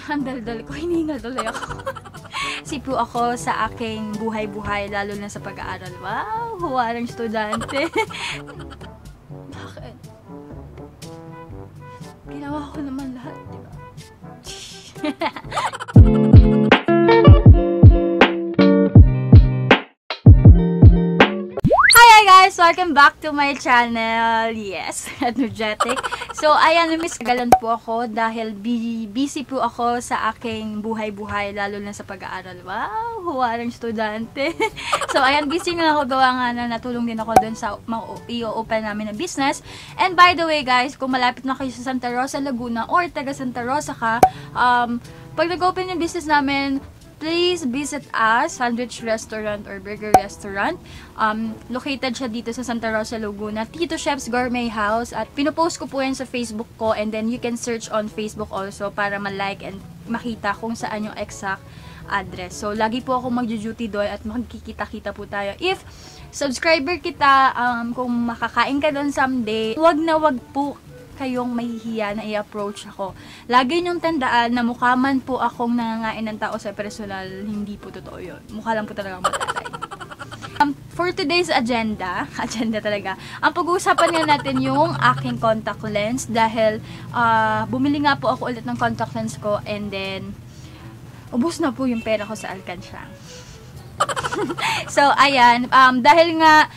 Ang dal-dal ko, hiningal tuloy ako. Sipo ako sa aking buhay-buhay, lalo na sa pag-aaral. Wow, huwarang estudyante. Bakit? Ginawa ko naman lahat, diba? Guys, welcome back to my channel. Yes, energetic. So, ayan, miss galan po ako dahil busy po ako sa aking buhay-buhay, lalo na sa pag-aaral. Wow, huwarang estudyante. So, ayan, busy nga ako, gawa nga na natulong din ako dun sa i-open namin na business. And by the way, guys, kung malapit na kayo sa Santa Rosa, Laguna, or taga Santa Rosa ka, pag nag-open yung business namin, please visit us, Sandwich Restaurant or Burger Restaurant. Located siya dito sa Santa Rosa, Laguna. Tito Chef's Gourmet House. At pinopost ko po yan sa Facebook ko. And then you can search on Facebook also para ma-like and makita kung saan yung exact address. So, lagi po ako mag-duty doon at makikita-kita po tayo. If subscriber kita, kung makakain ka doon someday, wag na wag po kayong mahihiya na i-approach ako. Lagi niyong tandaan na mukha man po akong nangangain ng tao sa personal, hindi po totoo yun. Mukha lang po talagang matatay. For today's agenda talaga, ang pag-uusapan nga natin yung aking contact lens dahil bumili nga po ako ulit ng contact lens ko and then ubos na po yung pera ko sa Alcansya. So, ayan, dahil nga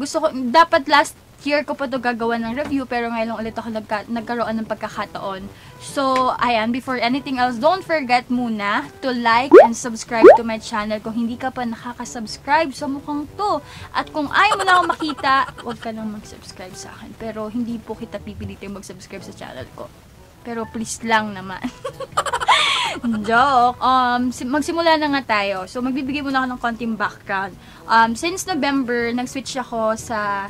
gusto ko, dapat last year ko pa to gagawa ng review pero ngayon ulit ako nagkaroon ng pagkakataon. So, ayan, before anything else, don't forget muna to like and subscribe to my channel kung hindi ka pa nakaka-subscribe sa mukhang to. At kung ayaw mo na akong makita, huwag ka nang mag-subscribe sa akin. Pero hindi po kita pipilitin mag-subscribe sa channel ko. Pero please lang naman. Joke. Magsimula na nga tayo. So, magbibigay muna ako ng konting background. Since November, nag-switch ako sa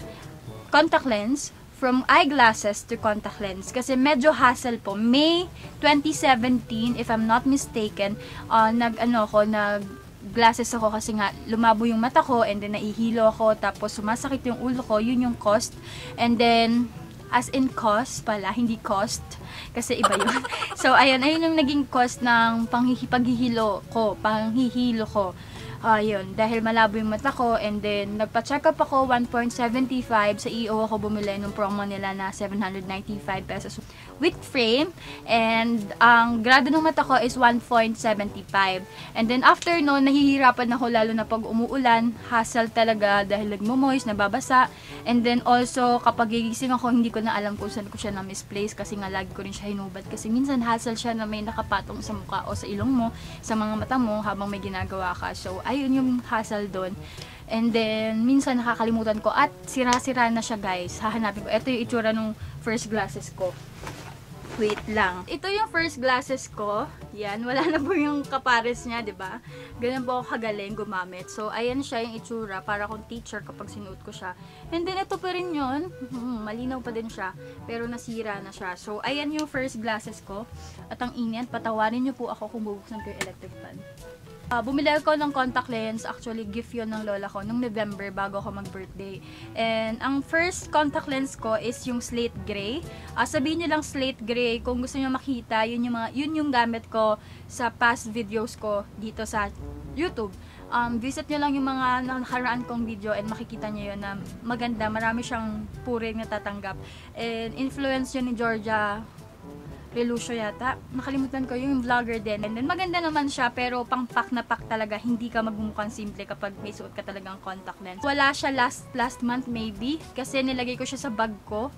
contact lens, from eyeglasses to contact lens. Kasi medyo hassle po. May 2017, if I'm not mistaken, nag-glasses ako kasi nga lumabo yung mata ko and then naihilo ako tapos sumasakit yung ulo ko. Yun yung cost. And then, as in cost pala, hindi cost. Kasi iba yun. So, ayun yung naging cost ng paghihilo ko. Yun, dahil malabo yung mata ko and then nagpa-check up ako 1.75 sa EO ako bumili nung promo nila na 795 pesos with frame and ang grado ng mata ko is 1.75 and then after noon nahihirapan ako lalo na pag umuulan, hassle talaga dahil nagmo-moist, nababasa and then also kapag gigising ako hindi ko na alam kung saan ko siya na-misplace kasi nga lagi ko rin siya hinubad kasi minsan hassle siya na may nakapatong sa mukha o sa ilong mo, sa mga mata mo habang may ginagawa ka. So ayun yung hassle doon. And then, minsan nakakalimutan ko at sira-sira na siya guys. Hahanapin ko. Ito yung itsura nung first glasses ko. Wait lang. Ito yung first glasses ko. Yan. Wala na po yung kapares niya, diba? Ganun po ako kagaling gumamit. So, ayan siya yung itsura. Para akong teacher kapag sinuot ko siya. And then, ito pa rin yun. Malinaw pa din siya. Pero nasira na siya. So, ayan yung first glasses ko. At ang init, patawarin niyo po ako kung bubuksan ko yung electric fan. Bumili ako ng contact lens. Actually, gift yun ng lola ko nung November bago ako mag-birthday. And ang first contact lens ko is yung slate gray. Sabihin nyo lang slate gray. Kung gusto nyo makita, yun yung gamit ko sa past videos ko dito sa YouTube. Visit nyo lang yung mga nakaraan kong video and makikita nyo yun na maganda. Marami siyang puring natatanggap. And influence yun ni Georgia Relucio yata. Nakalimutan ko yung vlogger din. And then maganda naman siya pero pang pack na pack talaga. Hindi ka magmumukhang simple kapag may suot ka talagang contact lens. Wala siya last month maybe kasi nilagay ko siya sa bag ko.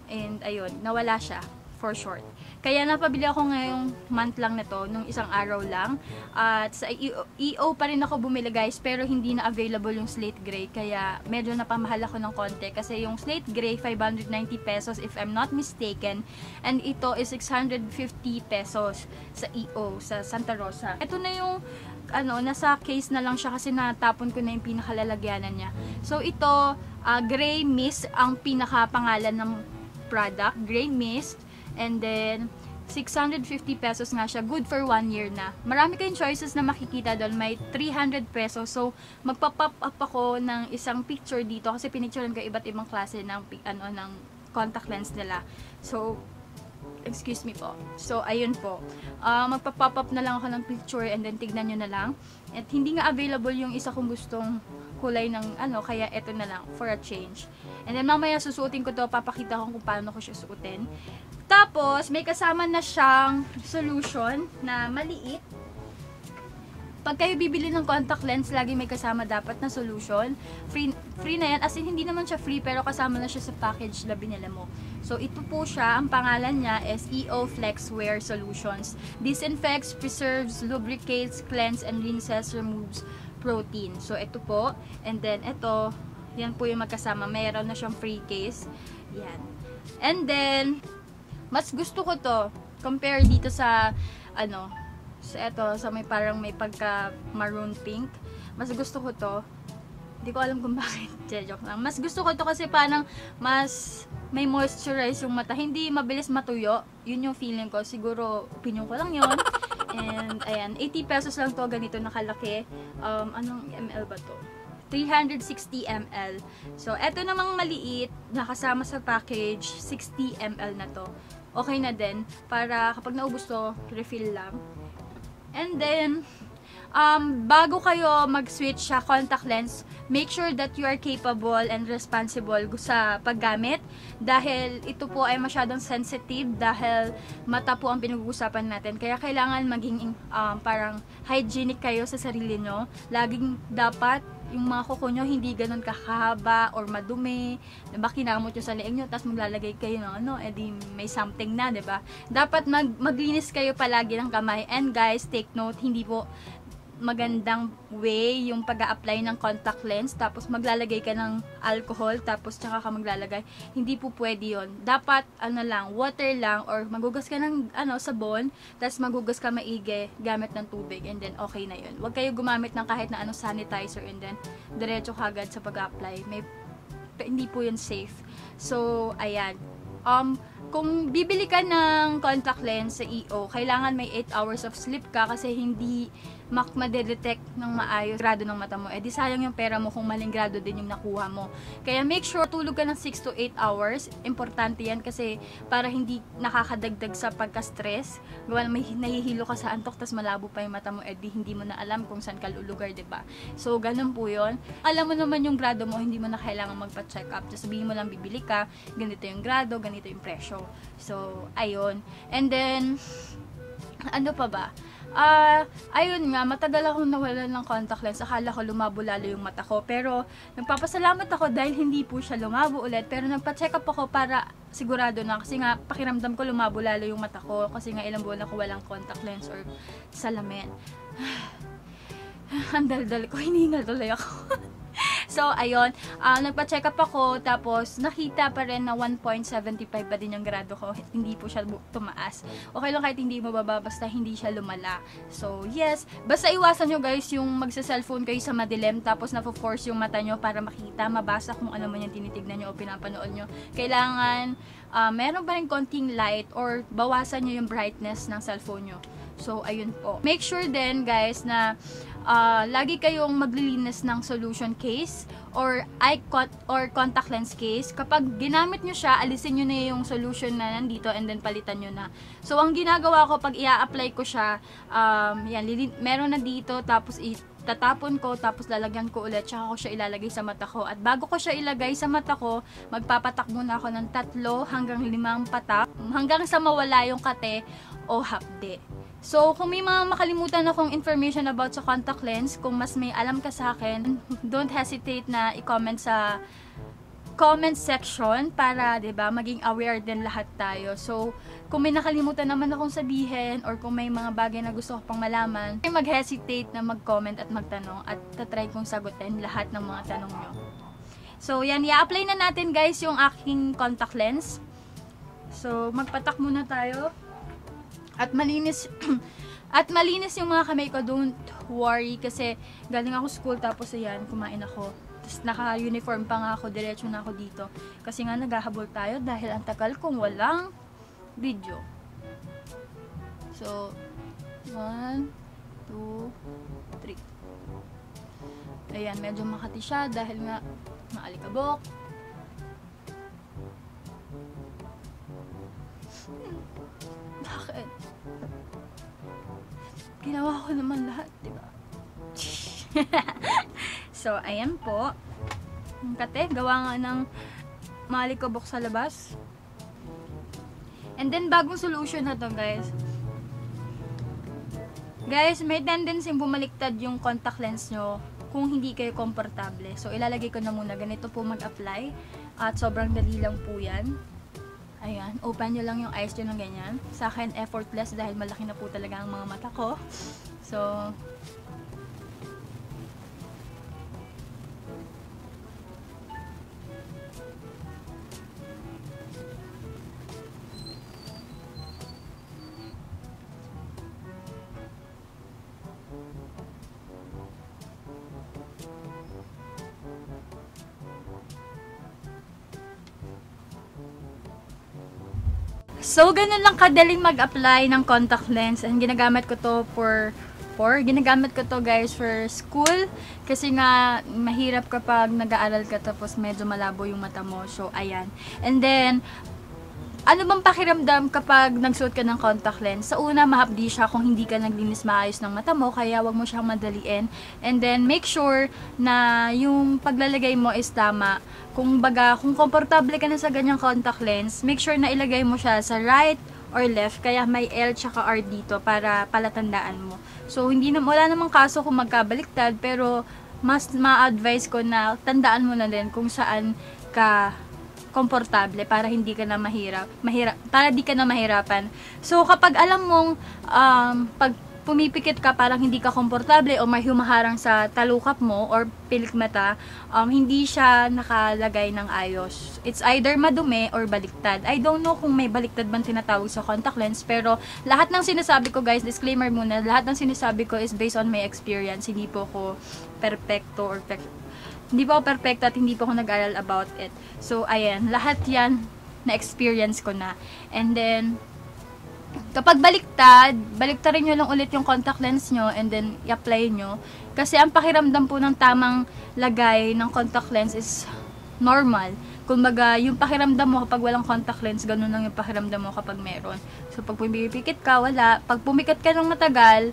And ayun, nawala siya for short. Kaya napabili ako ngayong month lang na to, nung isang araw lang. At sa EO pa rin ako bumili guys, pero hindi na available yung slate gray. Kaya medyo napamahal ako ng konti. Kasi yung slate gray, 590 pesos if I'm not mistaken. And ito is 650 pesos sa EO, sa Santa Rosa. Ito na yung nasa case na lang siya kasi natapon ko na yung pinakalalagyanan niya. So ito, Gray Mist ang pinakapangalan ng product, Gray Mist. And then, 650 pesos nga siya. Good for 1 year na. Marami kayong choices na makikita doon. May 300 pesos. So, magpa-pop up ako ng isang picture dito kasi pinicturean ko iba't ibang klase ng, ng contact lens nila. So, Excuse me po. So, ayun po. Magpa-pop up na lang ako ng picture and then tignan nyo na lang. At hindi nga available yung isa kong gustong kulay ng kaya eto na lang for a change. And then mamaya susuotin ko to, papakita ko kung paano ko siya suotin. Tapos, may kasama na siyang solution na maliit. Pag kayo bibili ng contact lens, lagi may kasama dapat na solution. Free na yan. As in, hindi naman siya free, pero kasama na siya sa package na binili mo. So, ito po siya. Ang pangalan niya is EO Flex Wear Solutions. Disinfects, preserves, lubricates, cleanse, and rinses, removes protein. So, ito po. And then, ito. Yan po yung magkasama. Mayroon na siyang free case. Yan. And then, mas gusto ko to. Compare dito sa, sa may parang may pagka maroon pink. Mas gusto ko to. Hindi ko alam kung bakit. Joke lang. Mas gusto ko to kasi parang mas may moisturize yung mata. Hindi mabilis matuyo. Yun yung feeling ko. Siguro, opinion ko lang yun. And, ayan. 80 pesos lang to. Ganito nakalaki. Anong ml ba to? 360 ml. So, eto namang maliit. Nakasama sa package. 60 ml na to. Okay na din. Para kapag naubos to, refill lang. And then, bago kayo mag-switch sa contact lens, make sure that you are capable and responsible sa paggamit dahil ito po ay masyadong sensitive dahil mata po ang pinag-uusapan natin. Kaya kailangan maging parang hygienic kayo sa sarili nyo. Laging dapat yung mga kuko nyo hindi ganun kakahaba or madumi, diba, kinamot nyo sa leeg nyo, tapos maglalagay kayo ng edi may something na, diba? Dapat maglinis kayo palagi ng kamay. And guys, take note, hindi po magandang way yung pag-a-apply ng contact lens tapos maglalagay ka ng alcohol tapos tsaka ka maglalagay. Hindi po pwede yon. Dapat water lang or magugas ka ng sabon tapos magugas ka maigi gamit ng tubig and then okay na yon. Huwag kayo gumamit ng kahit na sanitizer and then diretso kagad sa pag-a-apply. Hindi po yun safe. So, ayan. Kung bibili ka ng contact lens sa EO, kailangan may 8 hours of sleep ka kasi hindi madedetect ng maayos grado ng mata mo. Di sayang yung pera mo kung maling grado din yung nakuha mo. Kaya make sure tulog ka ng 6 to 8 hours. Importante yan kasi para hindi nakakadagdag sa pagka-stress. Gawa may nahihilo ka sa antok tas malabo pa yung mata mo, di hindi mo na alam kung saan ka lulugar, diba? So, ganun po yun. Alam mo naman yung grado mo, hindi mo na kailangan magpa-check up. Just sabihin mo lang bibili ka, ganito yung grado, ganito yung presyo. So, ayun. And then, ano pa ba? Ayun nga, matagal akong nawalan ng contact lens. Akala ko lumabo lalo yung mata ko. Pero, nagpapasalamat ako dahil hindi po siya lumabo ulit. Pero, nagpa-check up ako para sigurado na. Kasi nga, pakiramdam ko lumabo lalo yung mata ko. Kasi nga, ilang buwan ako walang contact lens or salamin. Ang dal-dal ko. Hiningal tuloy ako. So, ayun, nagpa-check up ako, tapos nakita pa rin na 1.75 pa din yung grado ko. Hindi po siya tumaas. Okay lang kahit hindi mababa, basta hindi siya lumala. So, yes, basta iwasan nyo guys yung magsa-cellphone kayo sa madilim, tapos na-force yung mata nyo para makita, mabasa kung ano man yung tinitignan nyo o pinapanood nyo. Kailangan, meron pa rin konting light or bawasan nyo yung brightness ng cellphone nyo. So, ayun po. Make sure din, guys, na lagi kayong maglilinis ng solution case or contact lens case. Kapag ginamit nyo siya, alisin nyo na yung solution na nandito and then palitan nyo na. So, ang ginagawa ko, pag i-apply ko siya, meron na dito, tapos tatapon ko, tapos lalagyan ko ulit, tsaka ko siya ilalagay sa mata ko. At bago ko siya ilagay sa mata ko, magpapatak muna ako ng 3 hanggang 5 patak, hanggang sa mawala yung kate o hapde. So, kung may mga makalimutan akong information about sa contact lens, kung mas may alam ka sa akin, don't hesitate na i-comment sa comment section para, 'di ba, maging aware din lahat tayo. So, kung may nakalimutan naman akong sabihin or kung may mga bagay na gusto ko pang malaman, mag-hesitate na mag-comment at magtanong at tatry kong sagutin lahat ng mga tanong nyo. So, yan, i-apply na natin guys yung aking contact lens. So, magpatak muna tayo. At malinis yung mga kamay ko, don't worry kasi galing ako school tapos ayan, kumain ako. Tapos naka-uniform pa nga ako, diretso na ako dito. Kasi nga naghahabol tayo dahil ang tagal kung walang video. So, 1, 2, 3. Ayan, medyo makati siya dahil nga maalikabok. Ginawa ko naman lahat, diba? So, ayan po. Ang kate, gawa nga ng malikabok sa labas. And then, bagong solution na to, guys. Guys, may tendency bumaliktad yung contact lens nyo kung hindi kayo komportable. So, ilalagay ko na muna. Ganito po mag-apply. At sobrang dali lang po yan. Ayan. Open nyo lang yung eyes nyo ng ganyan. Sa akin, effortless dahil malaki na po talaga ang mga mata ko. So, ganun lang kadaling mag-apply ng contact lens. And ginagamit ko to ginagamit ko to guys for school. Kasi nga, mahirap kapag nag-aaral ka tapos medyo malabo yung mata mo. So, ayan. And then, ano bang pakiramdam kapag nagsuot ka ng contact lens? Sa una, mahapdi siya kung hindi ka naglinis maayos ng mata mo, kaya wag mo siyang madaliin. And then, make sure na yung paglalagay mo is tama. Kung komportable ka na sa ganyang contact lens, make sure na ilagay mo siya sa right or left, kaya may L tsaka R dito para palatandaan mo. So, wala namang kaso kung magkabaliktad, pero mas ma-advise ko na tandaan mo na din kung saan ka komportable para hindi ka na para di ka na mahirapan. So, kapag alam mong pag pumipikit ka parang hindi ka komportable o may humaharang sa talukap mo or pilik mata, hindi siya nakalagay ng ayos. It's either madumi or baliktad. I don't know kung may baliktad bang tinatawag sa contact lens, pero lahat ng sinasabi ko, guys, disclaimer muna, lahat ng sinasabi ko is based on my experience. Hindi po ako perfecto at hindi po ako nag-aral about it. So, ayan, lahat yan na-experience ko na. And then, kapag baliktarin nyo lang ulit yung contact lens nyo and then i-apply nyo. Kasi ang pakiramdam po ng tamang lagay ng contact lens is normal. Kumbaga, yung pakiramdam mo kapag walang contact lens, ganun lang yung pakiramdam mo kapag meron. So, pag pumipikit ka, wala. Pag pumikit ka ng matagal,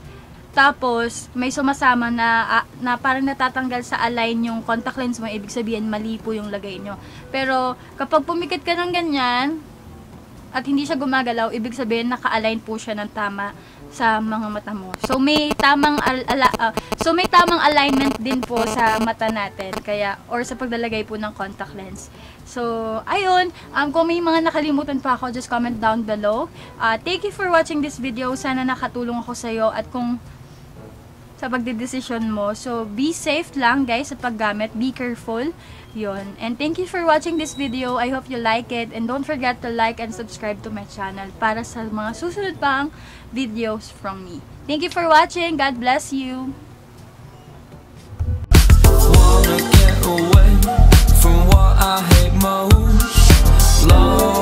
tapos may sumasama na parang natatanggal sa align yung contact lens mo, ibig sabihin mali po yung lagay nyo. Pero kapag pumikit ka ng ganyan at hindi siya gumagalaw, ibig sabihin naka-align po siya ng tama sa mga mata mo. So may tamang alignment din po sa mata natin, kaya or sa paglalagay po ng contact lens. So, ayun, kung may mga nakalimutan pa ako, just comment down below. Thank you for watching this video. Sana nakatulong ako sa iyo at kung sa pagdedesisyon mo. So, be safe lang guys sa paggamit. Be careful. Yun. And thank you for watching this video. I hope you like it. And don't forget to like and subscribe to my channel para sa mga susunod pang videos from me. Thank you for watching. God bless you. Wanna get away from what I hate most. Love